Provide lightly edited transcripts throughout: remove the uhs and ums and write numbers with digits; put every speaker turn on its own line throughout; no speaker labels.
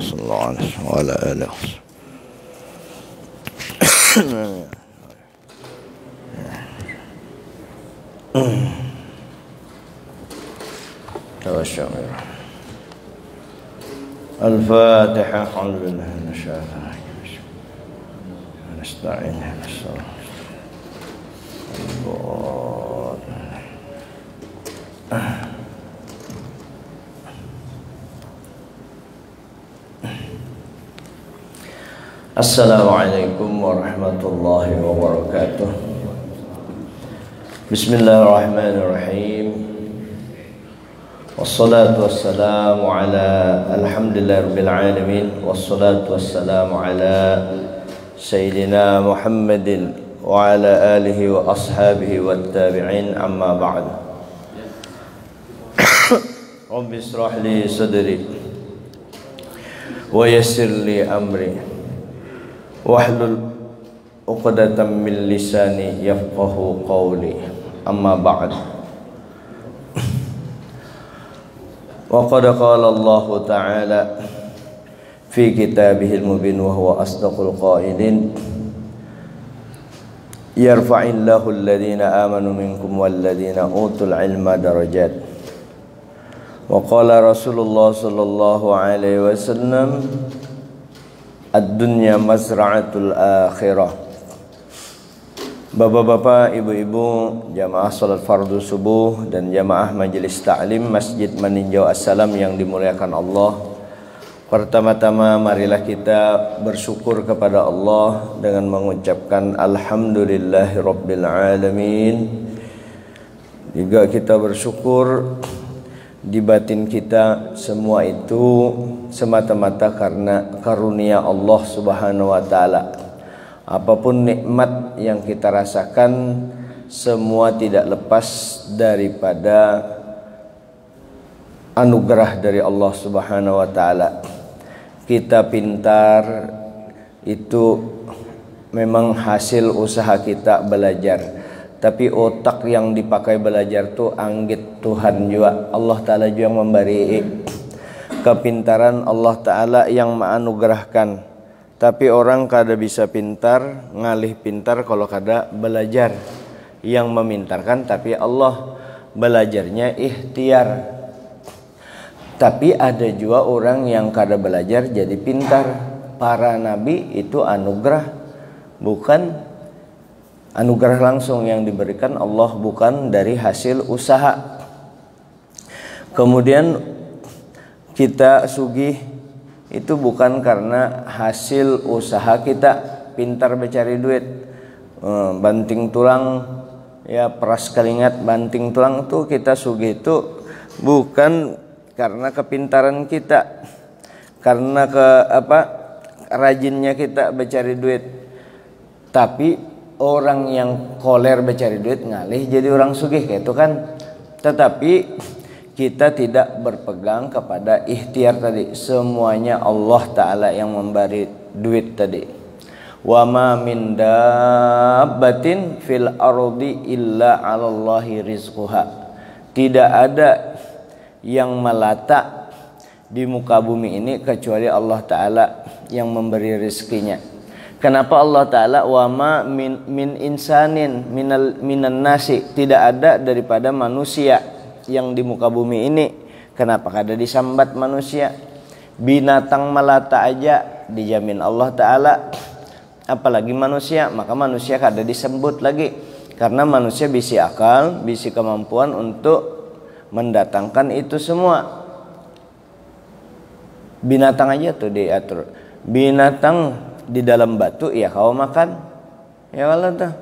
Sallallahu alaihi wa ala alihi. Al-Fatihah. Alhamdulillah. Nasta'in. Assalamualaikum warahmatullahi wabarakatuh. Bismillahirrahmanirrahim. Wassalatu wassalamu ala alhamdulillahi rabbil alamin. Wassalatu wassalamu ala Sayyidina Muhammadin wa ala alihi wa ashabihi wa tabi'in, amma ba'd. Rabbi israh li sadri wa yassir li amri wahlul 'uqdatam min lisani yafqahu qawli, amma ba'd. Wa qad qala Allah ta'ala fi kitabihil mubin wa huwa asdaqul qailin, yarfa'illahu alladhina amanu minkum walladhina utul ilma darajat. Wa qala Rasulullah sallallahu alaihi wasallam, ad-dunya mazra'atul akhirah. Bapak-bapak, ibu-ibu, jamaah salat fardu subuh dan jamaah majelis ta'lim Masjid Meninjau Assalam yang dimuliakan Allah. Pertama-tama marilah kita bersyukur kepada Allah dengan mengucapkan alhamdulillahirabbil alamin. Juga kita bersyukur di batin kita semua itu semata-mata karena karunia Allah Subhanahu wa taala. Apapun nikmat yang kita rasakan, semua tidak lepas daripada anugerah dari Allah Subhanahu wa taala. Kita pintar itu memang hasil usaha kita belajar, tapi otak yang dipakai belajar tuh anggit Tuhan juga. Allah taala juga yang memberi kepintaran, Allah taala yang menganugerahkan. Tapi orang kada bisa pintar, ngalih pintar kalau kada belajar. Yang memintarkan tapi Allah, belajarnya ikhtiar. Tapi ada juga orang yang kada belajar jadi pintar. Para nabi itu anugerah, bukan anugerah langsung yang diberikan Allah, bukan dari hasil usaha. Kemudian kita sugih itu bukan karena hasil usaha kita, pintar mencari duit, banting tulang, ya peras keringat banting tulang itu kita sugih itu bukan karena kepintaran kita, karena rajinnya kita mencari duit. Tapi orang yang koler mencari duit ngalih jadi orang sugih kayak itu kan. Tetapi kita tidak berpegang kepada ikhtiar tadi. Semuanya Allah Ta'ala yang memberi duit tadi. Wa ma min dabbatin fil ardi illa 'alallahi rizquha. Tidak ada yang melata di muka bumi ini kecuali Allah Ta'ala yang memberi rezekinya. Kenapa Allah Ta'ala wa ma min insanin minan nasi, tidak ada daripada manusia yang di muka bumi ini. Kenapa kada disambat manusia? Binatang melata aja dijamin Allah Ta'ala, apalagi manusia. Maka manusia kada disebut lagi, karena manusia bisi akal, bisi kemampuan untuk mendatangkan itu semua. Binatang aja tuh diatur. Binatang di dalam batu ya kau makan, ya Allah tuh.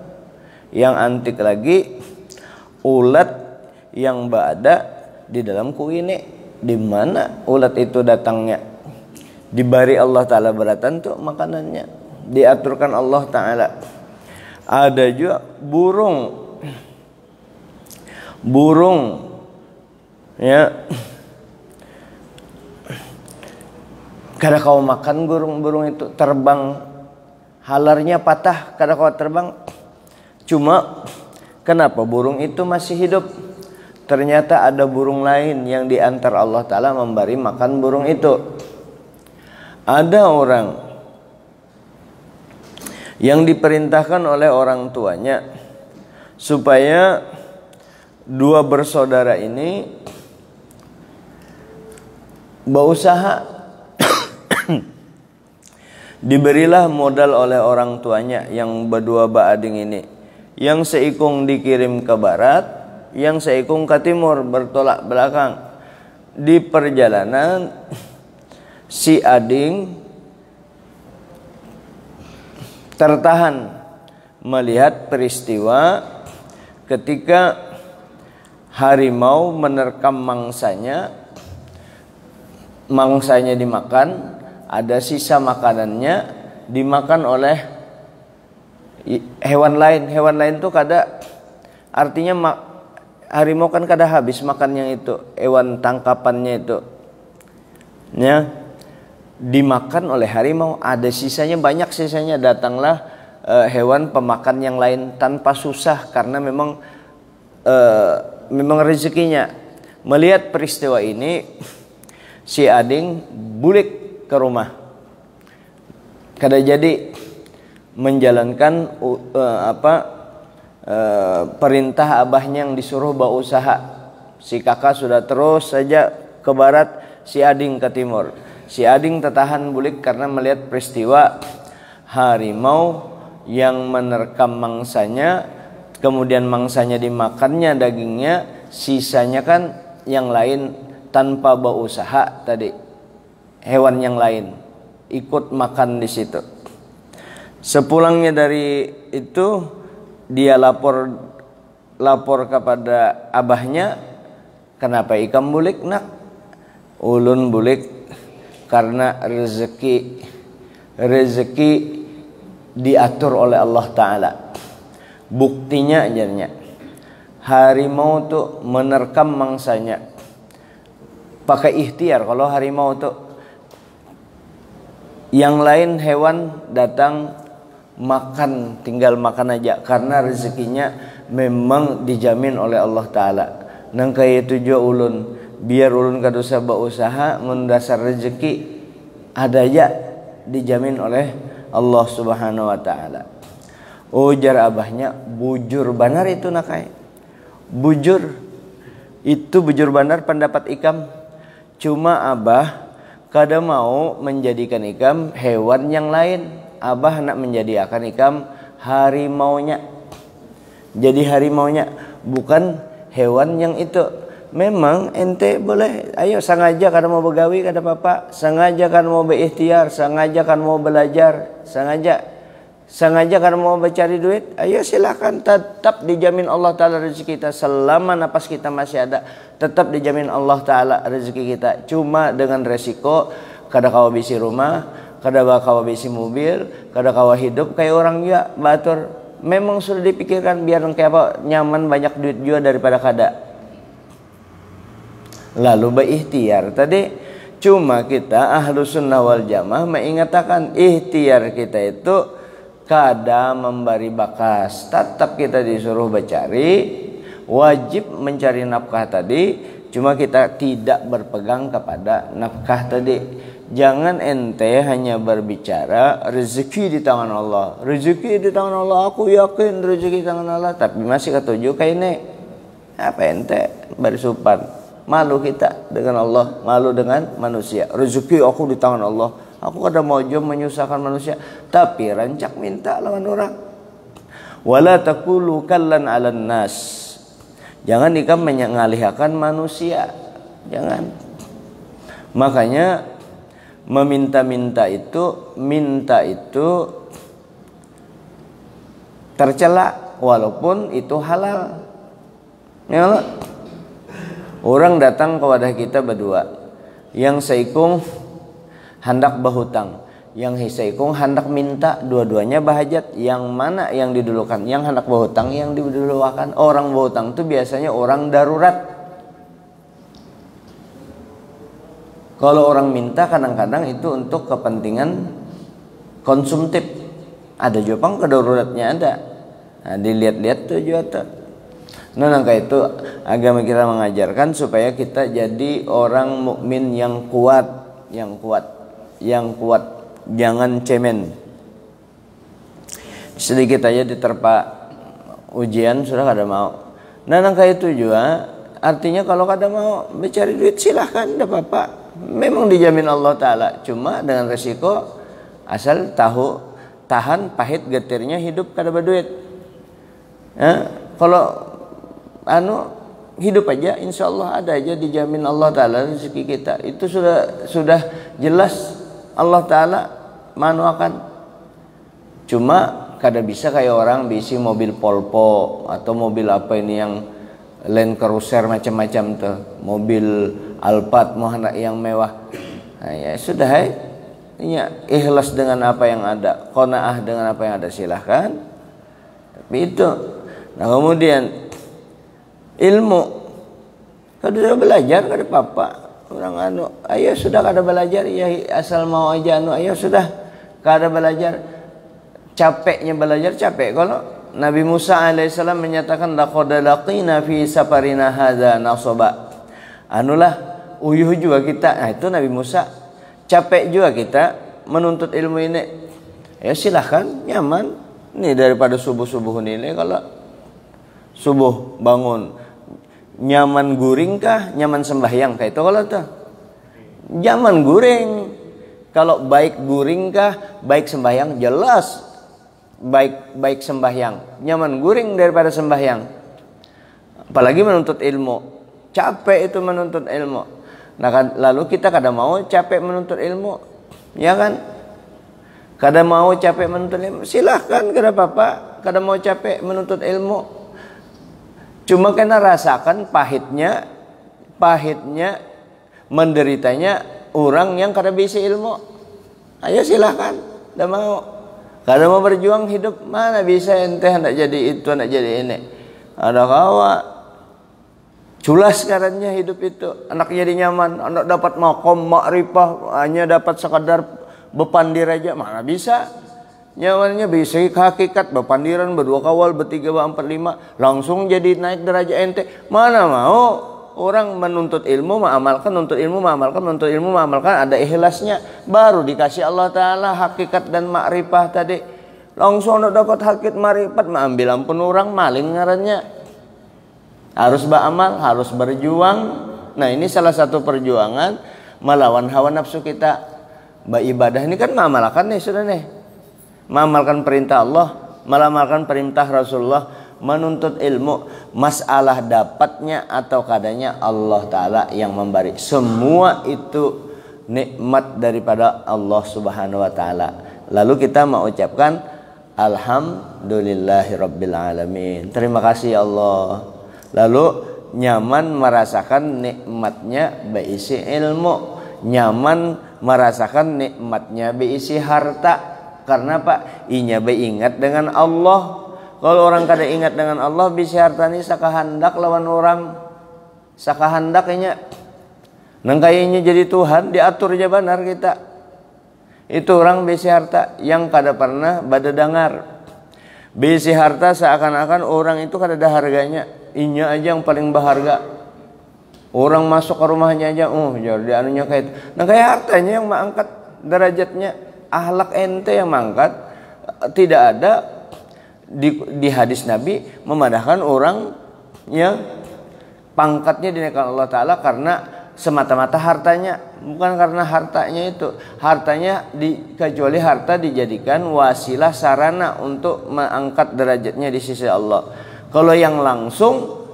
Yang antik lagi ulat yang berada di dalam kuine. Di mana ulat itu datangnya? Dibari Allah Ta'ala beratan tuh makanannya, diaturkan Allah Ta'ala. Ada juga burung Burung ya, kada kau makan burung itu terbang, halarnya patah, kada kau terbang. Cuma kenapa burung itu masih hidup? Ternyata ada burung lain yang diantar Allah Ta'ala memberi makan burung itu. Ada orang yang diperintahkan oleh orang tuanya supaya dua bersaudara ini berusaha. Diberilah modal oleh orang tuanya yang berdua baading ini. Yang seikung dikirim ke barat, yang seikung ke timur, bertolak belakang. Di perjalanan si ading tertahan melihat peristiwa ketika harimau menerkam mangsanya dimakan, ada sisa makanannya dimakan oleh hewan lain. Hewan lain tuh kada, artinya harimau kan kada habis makannya itu, hewan tangkapannya itu ya, dimakan oleh harimau, ada sisanya, banyak sisanya. Datanglah hewan pemakan yang lain tanpa susah karena memang rezekinya. Melihat peristiwa ini, si ading bulik ke rumah, kada jadi menjalankan perintah abahnya yang disuruh berusaha. Si kakak sudah terus saja ke barat, si ading ke timur. Si ading tertahan bulik karena melihat peristiwa harimau yang menerkam mangsanya, kemudian mangsanya dimakannya dagingnya, sisanya kan yang lain tanpa berusaha tadi. Hewan yang lain ikut makan di situ. Sepulangnya dari itu, dia lapor kepada abahnya, kenapa ikam bulik nak? Ulun bulik karena rezeki diatur oleh Allah Ta'ala. Buktinya jadinya harimau tuh menerkam mangsanya pakai ikhtiar. Kalau harimau tuh, yang lain hewan datang makan, tinggal makan aja karena rezekinya memang dijamin oleh Allah Ta'ala. Nang kaya tujuh ulun, biar ulun kadosa berusaha mendasar rezeki ada aja dijamin oleh Allah Subhanahu wa Ta'ala. Ujar abahnya, bujur banar itu nakai. Bujur banar pendapat ikam. Cuma abah kada mau menjadikan ikam hewan yang lain. Abah nak menjadikan ikam harimaunya. Jadi harimaunya, bukan hewan yang itu. Memang ente boleh, ayo sengaja kada mau begawi kada apa-apa, sengaja kan mau berikhtiar, sengaja kan mau belajar, sengaja kan mau mencari duit, ayo silakan, tetap dijamin Allah Ta'ala rezeki kita. Selama napas kita masih ada, tetap dijamin Allah Ta'ala rezeki kita. Cuma dengan resiko kada kawa bisi rumah, kada kawa bisi mobil, kada kawa hidup kayak orang juga batur. Memang sudah dipikirkan biar kayak apa, nyaman banyak duit juga daripada kada. Lalu berikhtiar tadi. Cuma kita Ahlus Sunnah wal Jamaah mengatakan ikhtiar kita itu kada memberi bakas. Tetap kita disuruh mencari, wajib mencari nafkah tadi. Cuma kita tidak berpegang kepada nafkah tadi. Jangan ente hanya berbicara rezeki di tangan Allah. Rezeki di tangan Allah, aku yakin rezeki di tangan Allah. Tapi masih ketujuh kayak ini. Apa ente bersupan? Malu kita dengan Allah, malu dengan manusia. Rezeki aku di tangan Allah. Aku kada mau jom menyusahkan manusia, tapi rancak minta lawan orang. Wala taqulu kallan 'alan nas. Jangan ikam mengalihkan manusia. Jangan. Makanya meminta-minta itu, minta itu tercela walaupun itu halal. Ya Allah. Orang datang kepada kita berdua, yang seikung hendak berhutang, yang hisaikung hendak minta, dua-duanya bahajat. Yang mana yang didulukan? Yang hendak berhutang yang didulukan. Orang berhutang itu biasanya orang darurat. Kalau orang minta kadang-kadang itu untuk kepentingan konsumtif. Ada juga pang kedaruratnya ada. Nah, dilihat-lihat tuh juga tuh. Nah, maka itu agama kita mengajarkan supaya kita jadi orang mukmin yang kuat, yang kuat, yang kuat. Jangan cemen. Sedikit aja diterpa ujian sudah kada mau. Nah, maka itu juga artinya kalau kada mau mencari duit silahkan, tidak apa-apa. Memang dijamin Allah Ta'ala. Cuma dengan resiko asal tahu tahan pahit getirnya hidup kada berduit. Kalau hidup aja insya Allah ada aja dijamin Allah Ta'ala rezeki kita. Itu sudah jelas Allah Ta'ala manuakan. Cuma kada bisa kayak orang bisi mobil Polpo atau mobil apa ini yang Land Cruiser macam-macam tuh, mobil Alphard mau hendak yang mewah. Nah, ya sudah ya, ikhlas dengan apa yang ada, qanaah dengan apa yang ada silahkan. Tapi itu. Nah, kemudian ilmu kada sudah belajar kada apa-apa. Orang ayo sudah kada belajar ya asal mau aja ayo sudah kada belajar. Capeknya belajar capek. Kalau Nabi Musa alaihissalam menyatakan laqad laqina fi safarina hadza nasaba. Uyuh juga kita. Nah, itu Nabi Musa. Capek juga kita menuntut ilmu ini. Ya silahkan, nyaman. Ini daripada subuh-subuh ini kalau subuh bangun nyaman guring kah, nyaman sembahyang kayak itu kalau tuh. Nyaman guring. Kalau baik guring kah, baik sembahyang jelas. Baik sembahyang, nyaman guring daripada sembahyang. Apalagi menuntut ilmu, capek itu menuntut ilmu. Nah, lalu kita kada mau capek menuntut ilmu, ya kan? Kada mau capek menuntut ilmu, silahkan, kada apa-apa. Kada mau capek menuntut ilmu, cuma kena rasakan pahitnya menderitanya orang yang kada bisa ilmu. Ayo silahkan, kada mau. Kada mau berjuang hidup, mana bisa ente hendak jadi itu, hendak jadi ini. Ada kawa culas karenanya hidup itu. Anak jadi nyaman, anak dapat makom, makrifah, hanya dapat sekadar bepandir aja, mana bisa. Nyamannya bisa hakikat, bepandiran, berdua kawal, bertiga, berempat, lima, langsung jadi naik derajat ente. Mana mau orang menuntut ilmu, mengamalkan, menuntut ilmu, mengamalkan, ada ikhlasnya. Baru dikasih Allah Ta'ala hakikat dan makrifah tadi. Langsung dapat hakikat makrifat, mengambil ampun orang, maling ngarannya. Harus beramal, harus berjuang. Nah, ini salah satu perjuangan melawan hawa nafsu kita. Ibadah ini kan mengamalkan nih, sudah nih. Mengamalkan perintah Allah, mengamalkan perintah Rasulullah. Menuntut ilmu, masalah dapatnya atau kadanya Allah Ta'ala yang memberi. Semua itu nikmat daripada Allah Subhanahu Wa Ta'ala. Lalu kita mau ucapkan Alhamdulillahirabbil alamin. Terima kasih Allah. Lalu nyaman merasakan nikmatnya berisi ilmu, nyaman merasakan nikmatnya berisi harta. Karena Pak, inya ingat dengan Allah. Kalau orang kada ingat dengan Allah, bisa hartani sakahandak lawan orang, sakahandaknya. Nang kayaknya jadi Tuhan, diatur aja benar kita. Itu orang bisi harta yang kada pernah badadangar. Bisi harta seakan-akan orang itu kada ada harganya. Inya aja yang paling berharga. Orang masuk ke rumahnya aja, jadi anunya kayak itu. Nah, kayak hartanya yang mengangkat derajatnya, akhlak ente yang mengangkat. Tidak ada di hadis Nabi memadahkan orang yang pangkatnya dinaikkan Allah Ta'ala karena semata-mata hartanya, bukan karena hartanya itu. Hartanya kecuali harta dijadikan wasilah sarana untuk mengangkat derajatnya di sisi Allah. Kalau yang langsung,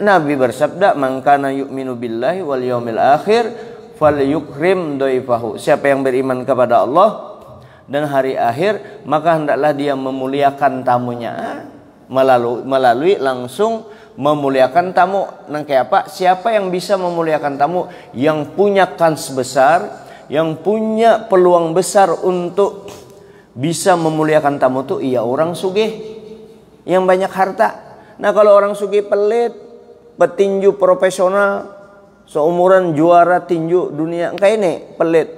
Nabi bersabda, "Man kana yu'minu billahi wal yaumil akhir falyukrim dhaifahu." Siapa yang beriman kepada Allah dan hari akhir, maka hendaklah dia memuliakan tamunya. Melalui langsung memuliakan tamu. Nang kayak apa? Siapa yang bisa memuliakan tamu? Yang punya kans besar, yang punya peluang besar untuk bisa memuliakan tamu tuh iya orang sugih yang banyak harta. Nah kalau orang sugih pelit, petinju profesional, seumuran juara tinju dunia, engkau ini pelit,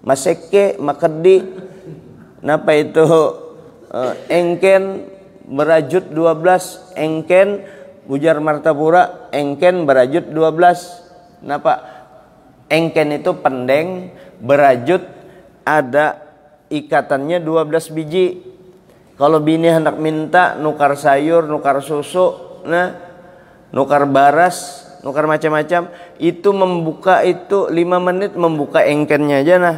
maseke, makedi, napa itu engken berajut 12, engken ujar Martapura, engken berajut 12. Napa? Engken itu pendeng, berajut ada ikatannya 12 biji. Kalau bini hendak minta nukar sayur, nukar susu, nah nukar baras, nukar macam-macam, itu membuka itu 5 menit membuka engkennya aja nah.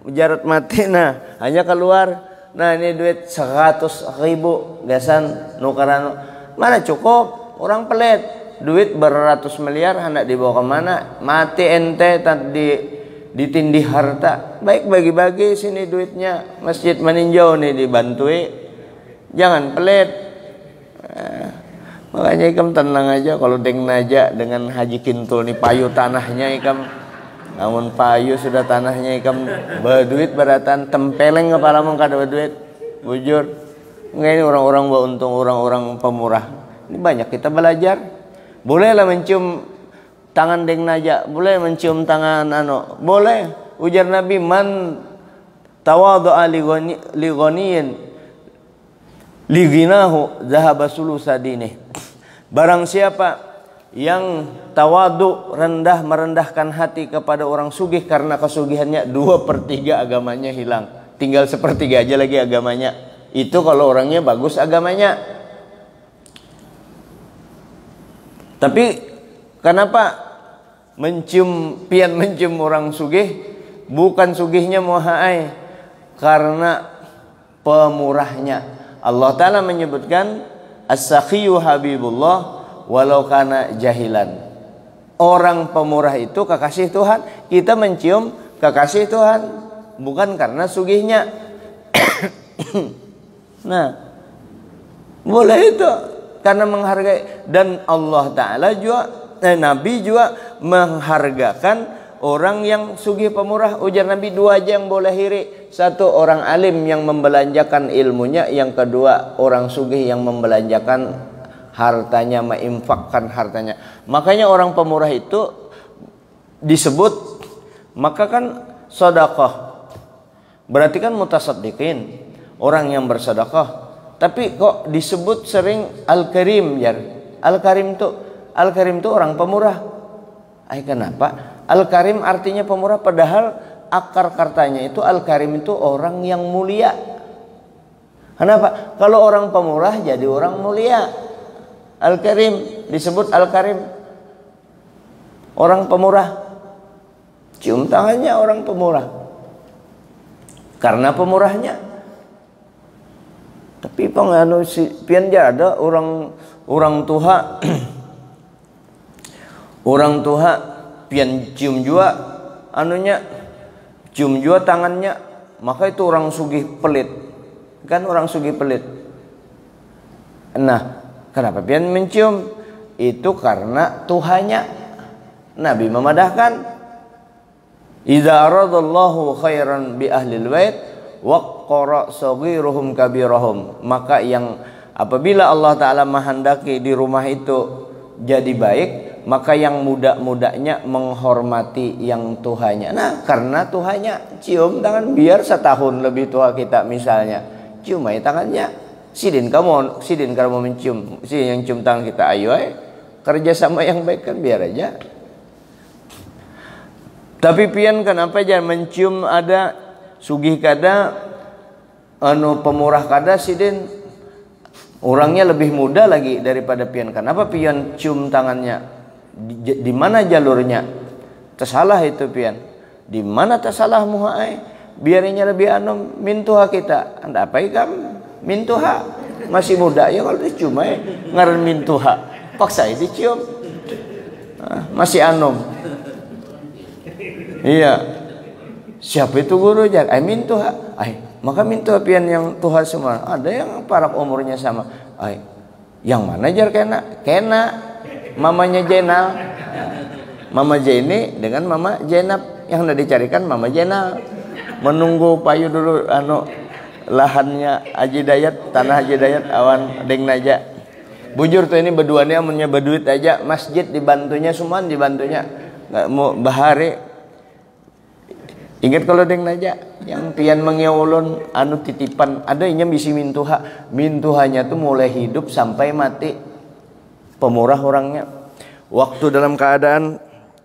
Jarat mati nah, hanya keluar. Nah ini duit 100.000 gasan nukaran. Mana cukup? Orang pelit. Duit beratus miliar hendak dibawa kemana? Mati ente tadi ditindih harta. Baik bagi-bagi sini duitnya. Masjid meninjau nih dibantui. Jangan pelit. Makanya ikam tenang aja kalau deng naja dengan Haji Kintul nih payu tanahnya ikam. Namun payu sudah tanahnya ikam berduit beratan tempeleng kepala mong kada berduit. Bujur. Enggak ini orang-orang beruntung, orang-orang pemurah. Ini banyak kita belajar. Bolehlah mencium tangan deng naja, boleh mencium tangan boleh. Ujar Nabi, man tawadhu'a li ghaniyin li ghinahu dhahaba sulusa dinih. Barang siapa yang tawadu, rendah, merendahkan hati kepada orang sugih karena kesugihannya, 2/3 agamanya hilang. Tinggal 1/3 aja lagi agamanya. Itu kalau orangnya bagus agamanya. Tapi kenapa pian mencium orang sugih? Bukan sugihnya mohai, karena pemurahnya. Allah Ta'ala menyebutkan as-sakhiyu habibullah walau kana jahilan. Orang pemurah itu kekasih Tuhan. Kita mencium kekasih Tuhan, bukan karena sugihnya. Nah, boleh itu karena menghargai. Dan Allah Ta'ala juga Nabi juga menghargakan orang yang sugih pemurah. Ujar Nabi, 2 aja yang boleh hiri. 1 orang alim yang membelanjakan ilmunya, yang kedua orang sugih yang membelanjakan hartanya, menginfakkan hartanya. Makanya orang pemurah itu disebut, maka kan sedekah berarti kan mutasaddiqin, orang yang bersedekah. Tapi kok disebut sering Al-Karim ya? Al-Karim itu orang pemurah. Kenapa? Al-Karim artinya pemurah, padahal akar katanya itu Al-Karim itu orang yang mulia. Kenapa? Kalau orang pemurah jadi orang mulia. Al-Karim disebut Al-Karim, orang pemurah. Cium tangannya orang pemurah karena pemurahnya. Tapi pian ada orang tua orang tua pian cium jua cium jua tangannya, maka itu orang sugih pelit. Kan orang sugih pelit. Nah, kenapa pian mencium? Itu karena Tuhannya. Nabi memadahkan, idza aradallahu khairan bi ahlil bait waqara saghiruhum kabirahum. Maka yang apabila Allah Ta'ala menghendaki di rumah itu jadi baik, maka yang muda-mudanya menghormati yang tuanya. Nah, karena Tuhannya, cium tangan. Biar setahun lebih tua kita misalnya, cium aja tangannya. Sidin kamu mencium, sidin yang cium tangan kita. Ayo kerjasama yang baik kan, biar aja. Tapi pian kenapa jangan mencium ada sugih kada, pemurah kada, sidin orangnya lebih muda lagi daripada pian. Kenapa pian cium tangannya? Di mana jalurnya? Tersalah itu pian. Di mana tersalah muhai? Biarnya lebih mintuha kita. Anda apa ikam? Mintuha masih muda ya, kalau dicium ngaran mintuha. Paksa dicium. Masih Iya. Siapa itu guru jar? Mintuha. Maka mintuha pian yang tuha semua. Ada yang parak umurnya sama. Yang mana jar kena? Mamanya Jenal, Mama Jenny dengan Mama Jenab. yang hendak dicarikan Mama Jena. Menunggu payu dulu lahannya Haji Dayat, tanah Haji Dayat awan Deng Naja. Bujur tuh ini berduanya amunnya berduit aja, masjid dibantunya, semua dibantunya. Nggak mau bahare. Ingat kalau Deng Naja yang pian mengiulun titipan ada yang bisi mintuhanya tuh mulai hidup sampai mati. Pemurah orangnya. Waktu dalam keadaan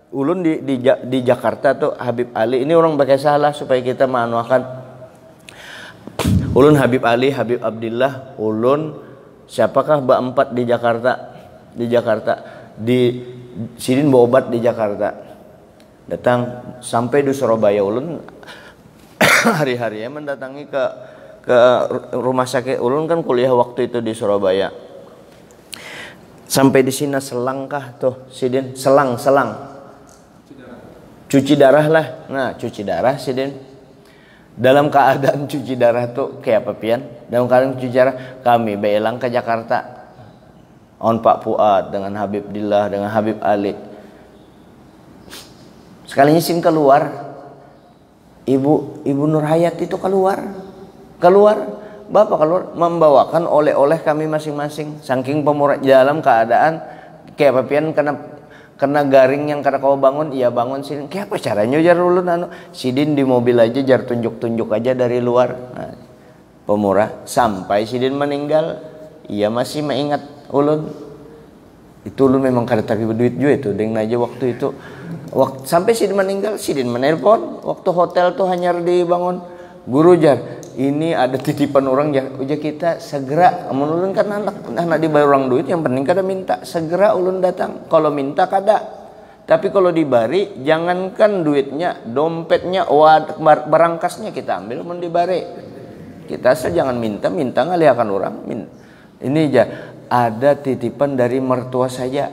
ulun di Jakarta tuh Habib Ali, ini orang pakai salah supaya kita maanuakan. Ulun Habib Ali, Habib Abdillah, ulun siapakah Mbak Empat di Jakarta di Sidin berobat di Jakarta. Datang sampai di Surabaya, ulun hari-harinya mendatangi ke rumah sakit. Ulun kan kuliah waktu itu di Surabaya. Sampai di sini selangkah tuh Sidin, selang cuci darah lah. Nah, cuci darah Sidin. Dalam keadaan cuci darah tuh kayak apa pian? Dalam keadaan cuci darah kami beelang ke Jakarta. On Pak Fuad dengan Habib Dillah dengan Habib Ali. Sekalinya sin keluar. Ibu Nur Hayat itu keluar. Bapak keluar membawakan oleh-oleh kami masing-masing. Saking pemurah dalam keadaan kayak apa pian kena garing yang karena kau bangun, iya bangun Sidin. Kayak apa caranya jar ulun Sidin di mobil aja jar tunjuk-tunjuk aja dari luar. Nah, pemurah sampai Sidin meninggal, iya masih mengingat ulun. Itu ulun memang kada tapi berduit juga itu Deng Naja waktu itu. Sampai Sidin meninggal, Sidin menelpon waktu hotel tuh hanya dibangun. Guru jar, ini ada titipan orang ya, ujar kita segera. Ulun kan anak dibayar orang duit, yang penting kada minta. Segera ulun datang. Kalau minta kada. Tapi kalau dibari, jangankan duitnya, dompetnya, barangkasnya kita ambil mun dibari. Kita jangan minta ngaliakan orang. Ini aja ada titipan dari mertua saja.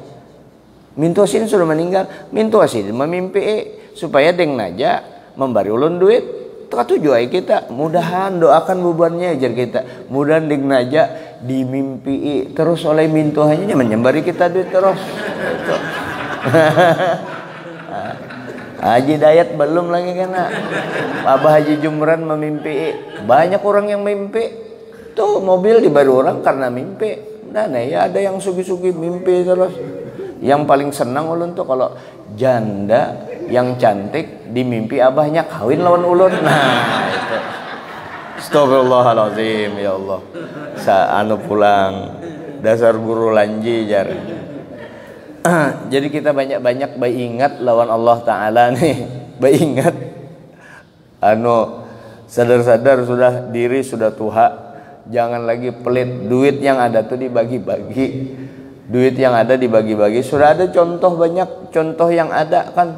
Mintua Sidin sudah meninggal, mintua Sidin memimpi supaya Deng Naja membari ulun duit. Tujuan kita mudahan doakan bebannya ajar kita, mudahan Deng Naja dimimpi terus oleh mintuhannya menyembari kita duit terus. Haji Dayat belum lagi kena. Abah Haji Jumran memimpi. Banyak orang yang mimpi tuh mobil dibari orang karena mimpi. Dan ya ada yang sugi-sugi mimpi terus. Yang paling senang ulun tuh kalau janda yang cantik dimimpi abahnya kawin lawan ulun. Nah itu. Astagfirullahaladzim ya Allah. Pulang dasar guru lanji jar. Jadi kita banyak-banyak ingat lawan Allah Ta'ala nih. Ingat sadar-sadar sudah diri sudah tuha. Jangan lagi pelit. Duit yang ada tuh dibagi-bagi. Duit yang ada dibagi-bagi. Sudah ada contoh banyak. Contoh yang ada kan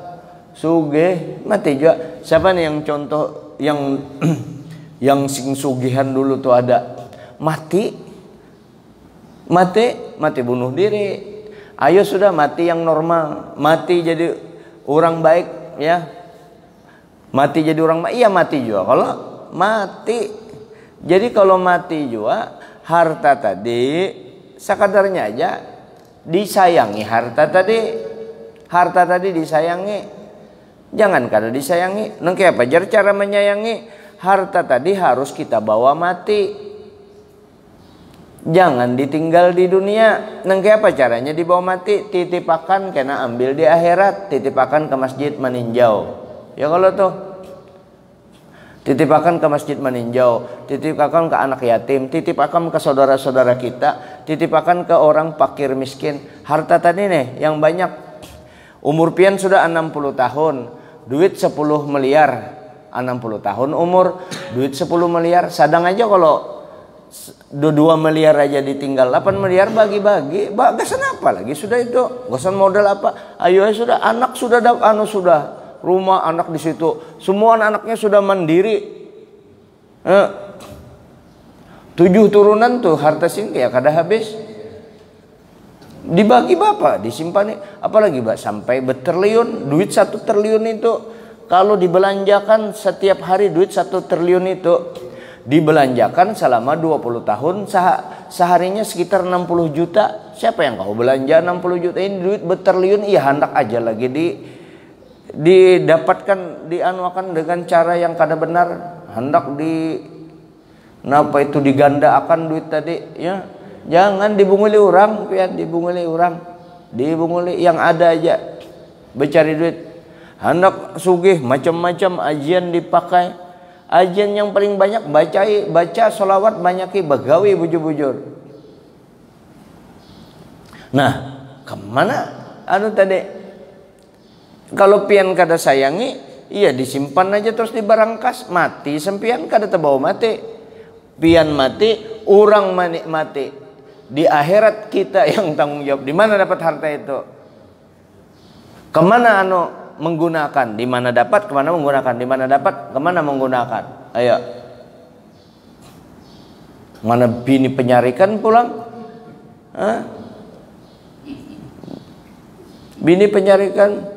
sugih mati juga. Siapa nih yang contoh yang sing sugihan dulu tuh ada mati bunuh diri. Ayo sudah mati yang normal, mati jadi orang baik ya. Mati jadi orang baik, iya mati juga. Kalau mati, jadi kalau mati juga harta tadi sekadarnya aja disayangi harta tadi disayangi. Jangan kada disayangi. Nengke apa jar cara menyayangi harta tadi harus kita bawa mati. Jangan ditinggal di dunia. Nengke apa caranya dibawa mati? Titipakan kena ambil di akhirat. Titipakan ke masjid meninjau. Ya kalau tuh titipakan ke masjid meninjau, titipakan ke anak yatim, titipakan ke saudara-saudara kita, titipakan ke orang fakir miskin. Harta tadi nih yang banyak. Umur pian sudah 60 tahun, duit 10 miliar. 60 tahun umur, duit 10 miliar. Sadang aja kalau 2 miliar aja ditinggal 8 miliar bagi-bagi. Gasan apa lagi sudah itu? Gasan modal apa? Ayo sudah anak sudah sudah rumah anak di situ. Semua anak-anaknya sudah mandiri. 7 turunan tuh harta sing ya kada habis. Dibagi bapak, disimpan apalagi Mbak sampai bertriliun. Duit 1 triliun itu kalau dibelanjakan setiap hari duit 1 triliun itu dibelanjakan selama 20 tahun seharinya sekitar 60 juta. Siapa yang kau belanja 60 juta ini duit bertriliun? Iya hendak aja lagi didapatkan dianuakan dengan cara yang kada benar, hendak di napa itu digandakan duit tadi ya. Jangan dibunguli orang, pian dibunguli orang. Dibunguli yang ada aja. Bercari duit. Hendak sugih macam-macam ajian dipakai. Ajian yang paling banyak baca solawat banyaki begawi bujur-bujur. Nah, kemana anu tadi? Kalau pian kada sayangi, iya disimpan aja terus di barangkas, mati sempian kada terbawa mati. Pian mati, orang mati. Di akhirat kita yang tanggung jawab. Di mana dapat harta itu? Kemana anu menggunakan? Di mana dapat? Kemana menggunakan? Di mana dapat? Kemana menggunakan? Ayo. Mana bini penyarikan pulang? Hah? Bini penyarikan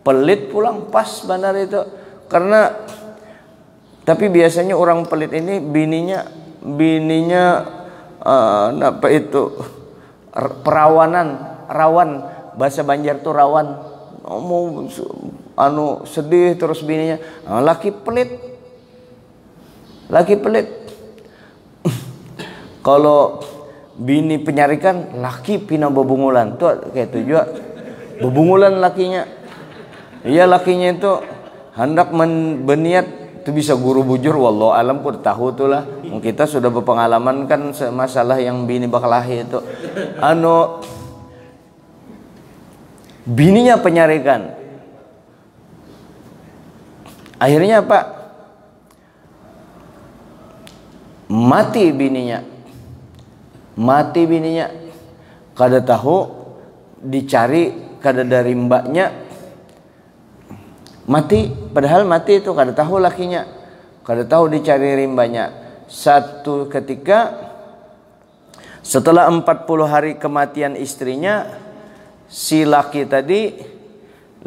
pelit pulang pas benar itu. Karena tapi biasanya orang pelit ini bininya apa itu rawan, bahasa Banjar tuh rawan, mau anu sedih terus bininya, laki pelit. Kalau bini penyarikan, laki pina bebungulan tuh kayak itu juga bebungulan lakinya. Iya, lakinya itu hendak berniat itu bisa guru bujur, wallahu alam pun tahu tuh lah. Kita sudah berpengalaman kan masalah yang bini bakalahi itu. Anu bininya penyarikan. Akhirnya apa? Mati bininya. Kada tahu dicari kada dari mbaknya. Mati, padahal mati itu kada tahu lakinya, kada tahu dicari rimbanya. Satu ketika setelah 40 hari kematian istrinya, si laki tadi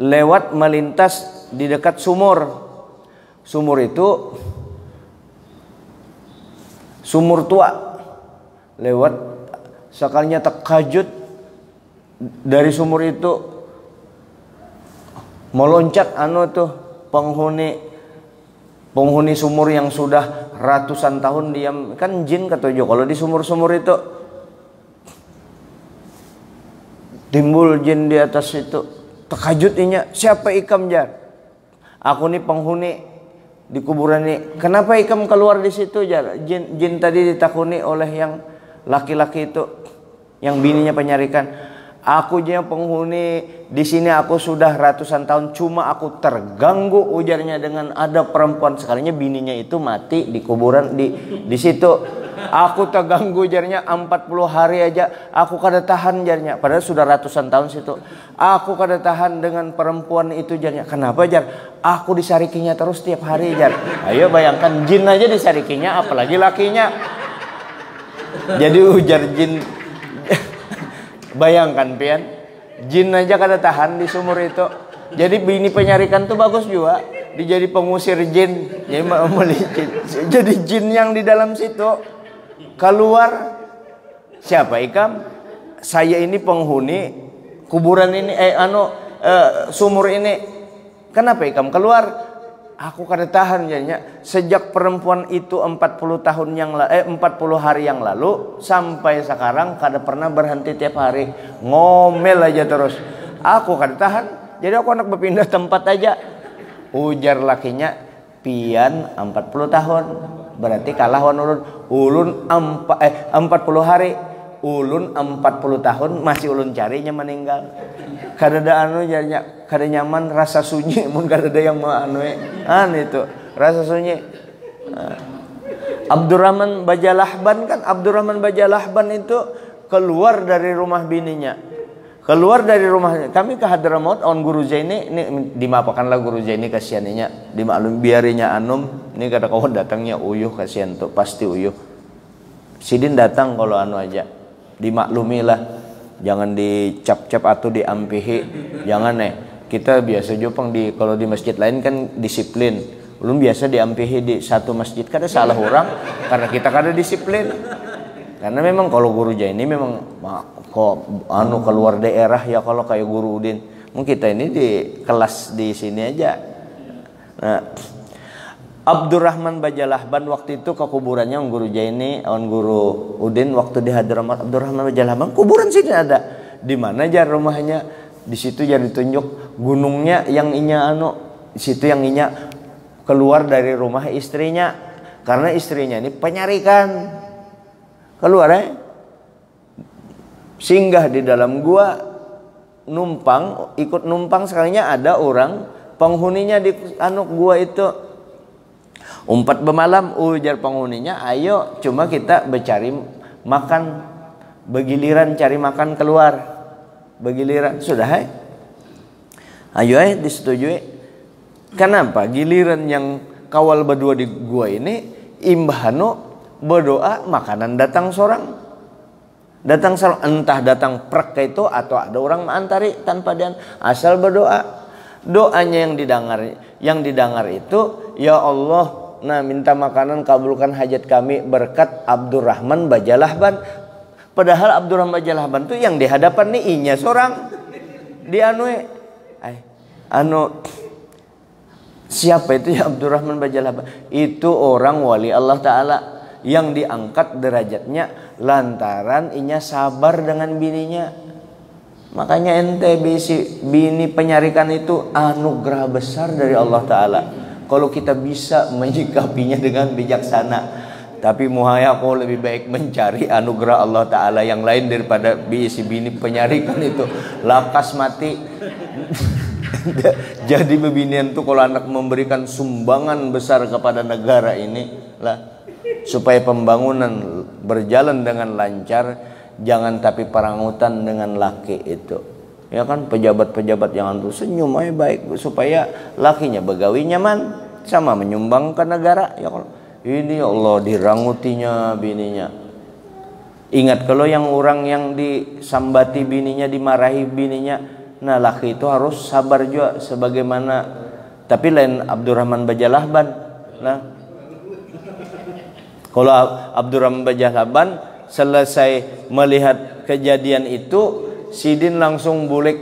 lewat melintas di dekat sumur. Sumur itu sumur tua. Lewat sekalinya terkajut dari sumur itu meloncat anu tuh penghuni sumur yang sudah ratusan tahun diam, kan jin ketujuh kalau di sumur-sumur itu timbul jin di atas itu. Terkajut inya, siapa ikam jar? Aku nih penghuni di kuburan ini. Kenapa ikam keluar di situ jar? Jin tadi ditakuni oleh yang laki-laki itu yang bininya penyarikan. Aku yang penghuni di sini, aku sudah ratusan tahun, cuma aku terganggu ujarnya dengan ada perempuan. Sekalinya bininya itu mati di kuburan di situ. Aku terganggu ujarnya 40 hari aja aku kada tahan jarnya. Padahal sudah ratusan tahun situ. Aku kada tahan dengan perempuan itu jarnya. Kenapa jar? Aku disarikinya terus tiap hari jar. Ayo bayangkan jin aja disarikinya, apalagi lakinya. Jadi ujar jin. Bayangkan pian, jin aja kada tahan di sumur itu. Jadi bini penyarikan tuh bagus juga. Dia jadi pengusir jin. Jadi jin yang di dalam situ keluar. Siapa ikam? Saya ini penghuni kuburan ini, sumur ini. Kenapa ikam keluar? Aku kada tahan jadinya. Sejak perempuan itu 40 hari yang lalu sampai sekarang kada pernah berhenti tiap hari, ngomel aja terus. Aku kada tahan. Jadi aku anak berpindah tempat aja. Ujar lakinya, pian 40 tahun. Berarti kalah wan ulun 40 hari. Ulun 40 tahun masih ulun carinya meninggal. Kada ada anu jadinya, kada nyaman, rasa sunyi mun kada ada yang mau anu itu rasa sunyi. Abdurrahman Bajalahban itu keluar dari rumah bininya. Keluar dari rumahnya. Kami ke Hadramaut on Guru Zaini, ini dimapakanlah Guru Zaini kasianinya, dimaklum biarinya anum. Ini kada kawan datangnya uyuh kasihan tuh, pasti uyuh. Sidin datang kalau anu aja. Dimaklumilah, jangan dicap-cap atau diampihi, jangan kita biasa jopang kalau di masjid lain kan disiplin, belum biasa diampihi di satu masjid, kada salah orang karena kita kada disiplin. Karena memang kalau guru Jaini memang kok anu keluar daerah ya, kalau kayak Guru Udin Mungkin kita ini di kelas di sini aja. Nah, Abdurrahman Bajalahban waktu itu ke kuburannya Guru Jaini, Guru Udin waktu di Hadramaut. Abdurrahman Bajalahban kuburan sini ada. Di mana jar rumahnya? Di situ jar ditunjuk gunungnya yang inya di situ yang inya keluar dari rumah istrinya karena istrinya ini penyarikan. Keluar singgah di dalam gua, ikut numpang sekalinya ada orang penghuninya di gua itu. Umpat bermalam, ujar penghuninya, ayo cuma kita bercari makan, begiliran cari makan keluar, begiliran sudah ayo disetujui. Kenapa? Giliran yang kawal berdua di gua ini imbahano berdoa makanan datang seorang, entah datang prek itu atau ada orang mengantari tanpa dan asal berdoa. Doanya yang didengar itu, ya Allah, nah minta makanan, kabulkan hajat kami berkat Abdurrahman Bajalahban. Padahal Abdurrahman Bajalahban itu yang di hadapan nih inya seorang di siapa itu ya Abdurrahman Bajalahban? Itu orang wali Allah Ta'ala yang diangkat derajatnya lantaran inya sabar dengan bininya. Makanya ente bini penyarikan itu anugerah besar dari Allah Ta'ala kalau kita bisa menyikapinya dengan bijaksana. Tapi muhaya kau lebih baik mencari anugerah Allah Ta'ala yang lain daripada si bini penyarikan itu. Lakas mati. Jadi bebinian tuh kalau anak memberikan sumbangan besar kepada negara ini lah, supaya pembangunan berjalan dengan lancar. Jangan tapi parangutan dengan laki itu. Ya kan, pejabat-pejabat jangan tuh senyum aja baik supaya lakinya begawi nyaman sama menyumbang ke negara. Ya kalau ini ya Allah dirangutinya bininya. Ingat kalau yang orang yang disambati bininya, dimarahi bininya, nah laki itu harus sabar juga sebagaimana. Tapi lain Abdurrahman Bajalahban. Nah, kalau Abdurrahman Bajalahban selesai melihat kejadian itu, Sidin langsung bulik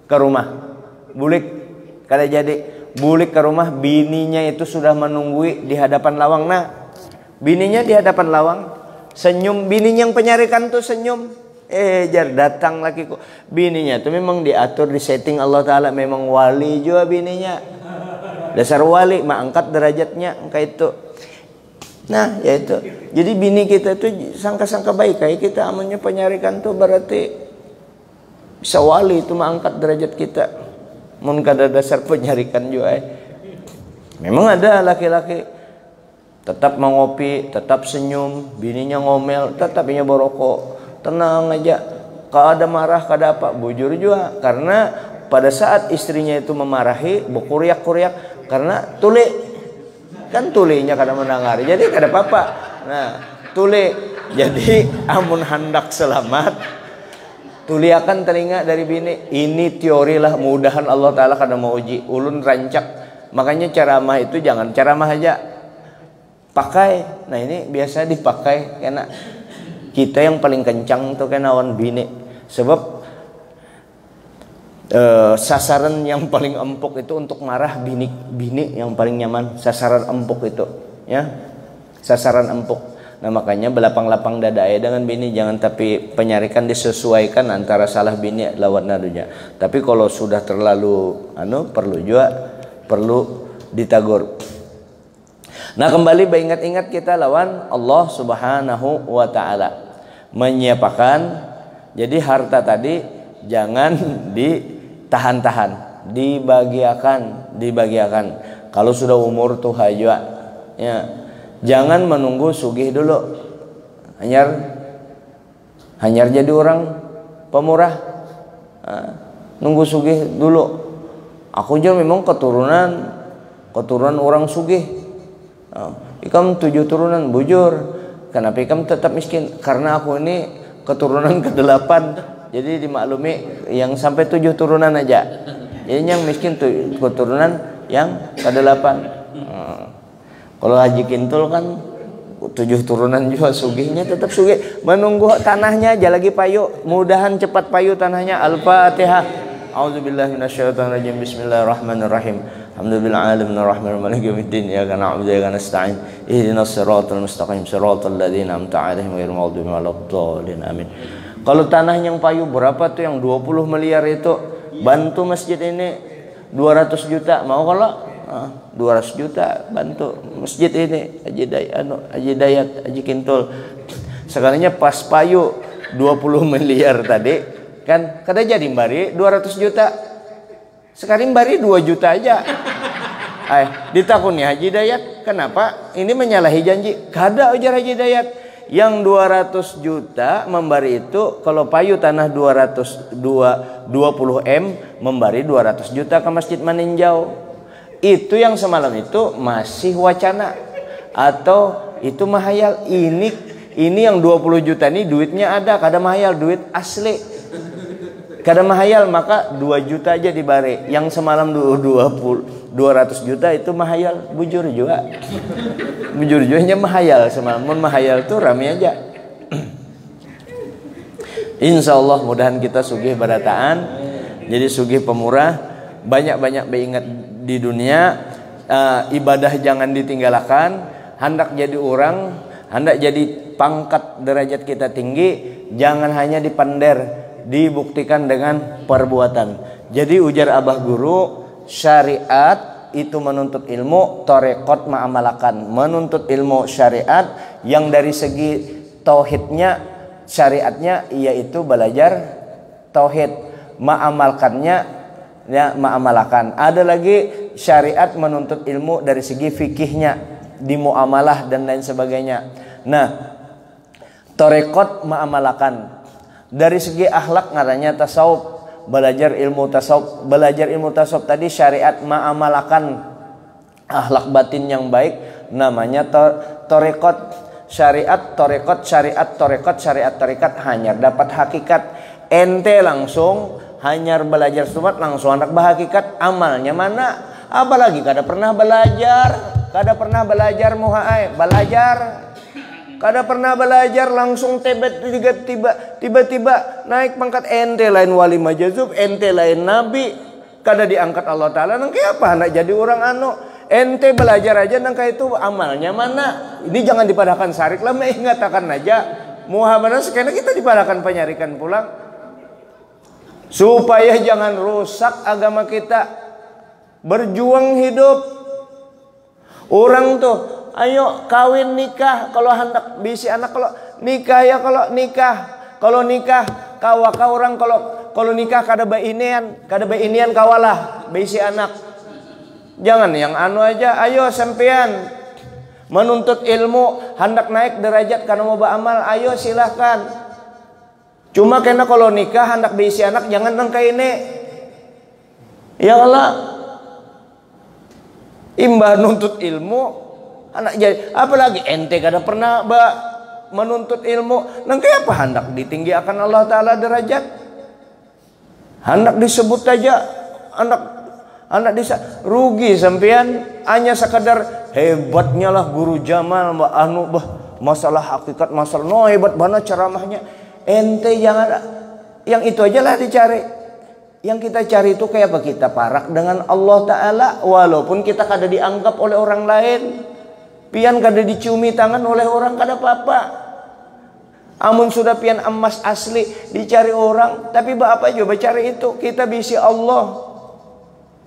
ke rumah. Bulik kada jadi bulik ke rumah, bininya itu sudah menunggui di hadapan lawang. Nah, bininya di hadapan lawang, senyum. Bininya yang penyarikan tuh senyum. Jar datang lagi kok. Bininya tuh memang diatur, di setting Allah Ta'ala, memang wali juga bininya. Dasar wali, angkat derajatnya kayak itu. Nah, ya itu. Jadi bini kita tuh sangka-sangka baik kayak kita amannya penyarikan tuh berarti bisa wali itu angkat derajat kita. Mun kada dasar penyarikan juga. Memang ada laki-laki tetap mengopi, tetap senyum, bininya ngomel, tetap inya borokok, tenang aja. Kalau ada marah, kada apa, bujur juga. Karena pada saat istrinya itu memarahi, berkuriak-kuriak karena tuli. Kan tulinya kada mendengar, jadi kada apa-apa. Nah, tuli. Jadi amun hendak selamat, tuliakan telinga dari bini. Ini teori lah, mudahan Allah Ta'ala kada mau uji. Ulun rancak. Makanya ceramah itu jangan ceramah aja, pakai. Nah ini biasa dipakai karena kita yang paling kencang tuh kan awan bini. Sebab sasaran yang paling empuk itu untuk marah bini yang paling nyaman. Sasaran empuk itu, ya, sasaran empuk. Nah makanya belapang-lapang dada dengan bini, jangan tapi penyarikan disesuaikan antara salah bini lawat nadunya. Tapi kalau sudah terlalu perlu ditagur. Nah kembali ingat-ingat kita lawan Allah Subhanahu wa Ta'ala menyiapkan. Jadi harta tadi jangan ditahan-tahan, dibagiakan. Kalau sudah umur tuh hajwa, ya, jangan menunggu sugih dulu. Hanyar jadi orang pemurah. Nunggu sugih dulu. Aku juga memang keturunan orang sugih. Ikam 7 turunan, bujur. Kenapa ikam tetap miskin? Karena aku ini keturunan ke-8. Jadi dimaklumi yang sampai 7 turunan aja. Jadi yang miskin tuh keturunan yang ke-8. Kalau Haji Kintul kan 7 turunan juga sugihnya tetap sugih. Menunggu tanahnya aja lagi payu. Mudahan cepat payu tanahnya. Al-Fatihah. A'udzubillahi minasyaitonirrajim. Bismillahirrahmanirrahim. Alhamdulillahi alamin arrahmanir maliki yaumiddin. Iyyaka na'budu wa iyyaka nasta'in. Ihdinas siratal mustaqim, siratal ladzina an'amta 'alaihim ghairil maghdubi 'alaihim. Amin. Kalau tanah yang payu berapa tuh yang 20 miliar itu? Bantu masjid ini 200 juta. Mau kalau 200 juta bantu masjid ini Haji Dayat, Haji Kintul. Sekalinya pas payu 20 miliar tadi kan kada jadi mbari 200 juta. Sekarang mbari 2 juta aja. Ditakuni Haji Dayat, kenapa ini menyalahi janji? Kada ujar Haji Dayat. Yang 200 juta membari itu kalau payu tanah 20 M membari 200 juta ke Masjid Maninjau. Itu yang semalam itu masih wacana atau itu mahayal. Ini yang 20 juta ini duitnya ada, kada mahayal, duit asli. Kada mahayal, maka 2 juta aja dibari. Yang semalam 200 juta itu mahayal, bujur juga. Bujur juga mahayal semalam. Mun mahayal tuh rame aja. Insyaallah mudahan kita sugih barataan. Jadi sugih pemurah, banyak-banyak beingat di dunia. Ibadah jangan ditinggalkan. Hendak jadi orang, hendak jadi pangkat derajat kita tinggi, jangan hanya dipander, dibuktikan dengan perbuatan. Jadi ujar Abah Guru, syariat itu menuntut ilmu, tarekat ma'amalakan. Menuntut ilmu syariat yang dari segi tauhidnya, syariatnya yaitu belajar tauhid, ma'amalkannya ya ma'amalakan. Ada lagi syariat menuntut ilmu dari segi fikihnya, di muamalah dan lain sebagainya. Nah, tarekat ma'amalakan. Dari segi akhlak ngarannya tasawuf, belajar ilmu tasawuf. Belajar ilmu tasawuf tadi syariat ma'amalakan akhlak batin yang baik, namanya tarekat. Syariat tarekat, syariat tarekat, syariat tarekat hanya dapat hakikat. Ente langsung hanya belajar sumat langsung anak bahakikat, amalnya mana? Apalagi kada pernah belajar, kada pernah belajar muhaai, belajar. Kada pernah belajar langsung tiba-tiba naik pangkat. Ente lain wali majazub, ente lain nabi, kada diangkat Allah Ta'ala. Nangke apa hendak jadi orang ente belajar aja nangka itu amalnya mana? Ini jangan dipadahkan sarik lah, mengatakan aja Muhammadan sekarang kita dipadahkan penyarikan pulang. Supaya jangan rusak agama kita. Berjuang hidup. Orang tuh ayo kawin nikah kalau hendak bisi anak, kalau nikah ya kalau nikah kawaka orang, kalau nikah kada bainian kawalah bisi anak. Jangan yang aja. Ayo sampean menuntut ilmu hendak naik derajat karena mau beramal, ayo silahkan. Cuma karena kalau nikah hendak bisi anak jangan nangka ini. Ya Allah, imbah nuntut ilmu anak jadi, apalagi ente kada pernah menuntut ilmu, nangke apa hendak ditinggi akan Allah Ta'ala derajat? Hendak disebut aja, hendak rugi sampean hanya sekadar hebatnya lah Guru Jamal masalah hakikat, masalah hebat banget ceramahnya. Ente jangan yang itu aja lah dicari. Yang kita cari itu kayak apa? Kita parak dengan Allah Ta'ala, walaupun kita kada dianggap oleh orang lain. Pian kada diciumi tangan oleh orang kada apa-apa. Amun sudah pian emas asli dicari orang, tapi apa coba cari itu? Kita bisi Allah.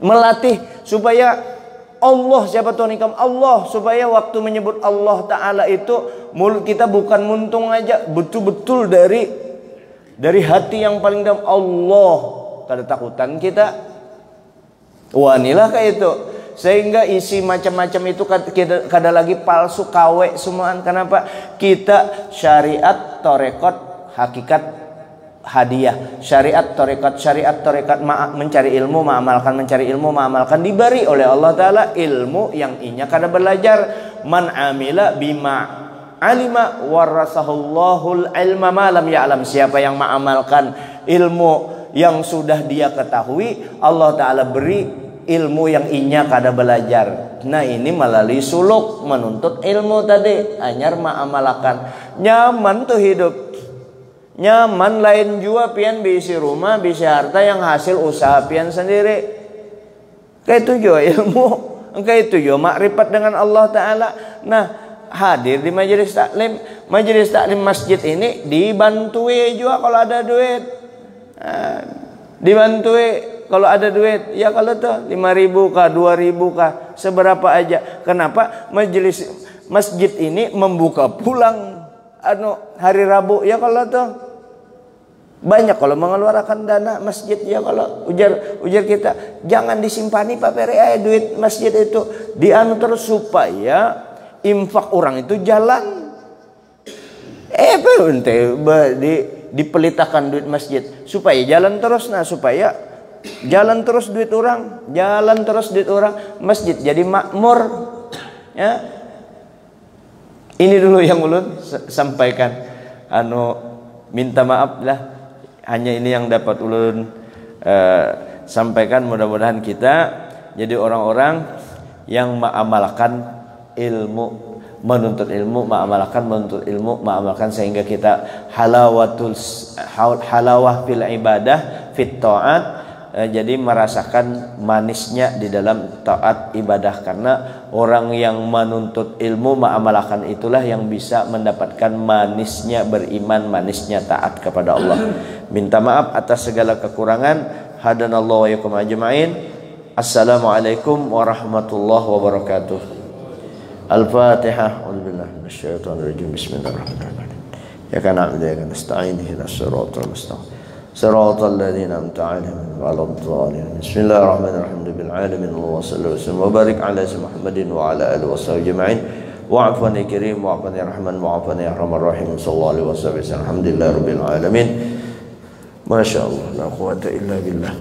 Melatih supaya Allah, siapa tuh nikam Allah, supaya waktu menyebut Allah Ta'ala itu mulut kita bukan muntung aja, betul-betul dari hati yang paling dalam. Allah, kada takutan kita. Wanilah kayak itu. Sehingga isi macam-macam itu kada lagi palsu, kawe semuaan. Kenapa? Kita syariat, tarekat, hakikat, hadiah. Syariat, tarekat, mencari ilmu, mengamalkan, diberi oleh Allah Ta'ala ilmu yang inya kada belajar. Man amila bima alima warasahullahul ilma ma lam ya'lam. Siapa yang mengamalkan ilmu yang sudah dia ketahui, Allah Ta'ala beri ilmu yang inya kada belajar. Nah ini melalui suluk menuntut ilmu tadi, anyar ma'amalakan. Nyaman tuh hidup. Nyaman lain jua pian bisi rumah, bisi harta yang hasil usaha pian sendiri. Kayak itu jua ilmu, kayak itu jua makrifat dengan Allah Ta'ala. Nah, hadir di majelis taklim masjid ini dibantui juga kalau ada duit. Nah, dibantui kalau ada duit. Ya kalau tuh 5.000 kah, 2.000 kah, seberapa aja. Kenapa? Majelis masjid ini membuka pulang hari Rabu. Ya kalau tuh banyak kalau mengeluarkan dana masjid. Ya kalau ujar kita jangan disimpani Pak Peri duit masjid itu dianu terus supaya infak orang itu jalan. Dipelitakan duit masjid supaya jalan terus. Nah, supaya jalan terus duit orang, masjid jadi makmur. Ya. Ini dulu yang ulun sampaikan. Minta maaf lah. Hanya ini yang dapat ulun sampaikan. Mudah-mudahan kita jadi orang-orang yang mengamalkan ilmu, menuntut ilmu, mengamalkan sehingga kita halawah fil ibadah fit taat. Jadi merasakan manisnya di dalam taat ibadah, karena orang yang menuntut ilmu mengamalkan itulah yang bisa mendapatkan manisnya beriman, manisnya taat kepada Allah. Minta maaf atas segala kekurangan. Hadanallahu wa yakum ajma'in. Assalamualaikum warahmatullahi wabarakatuh. Al-Fatihah. A'udzubillahi minasyaitonir rajim. Bismillahirrahmanirrahim. Ya kana na'budu wa iyyaka nasta'in. Ihdinas siratal mustaqim. Siratal ladzina an'amta 'alaihim ghairil dhalin. Bismillahirrahmanirrahim. Bil alamin wa sallallahu alaihi wa barik ala Muhammadin wa ala alihi washabihi ajma'in. Wa'afwan ya karim, wa'afwan ya rahman, wa'afwan ya arhamar rahim. Sallallahu alaihi wasallam. Alhamdulillahirabbil alamin. Masyaallah, la quwwata illa billah.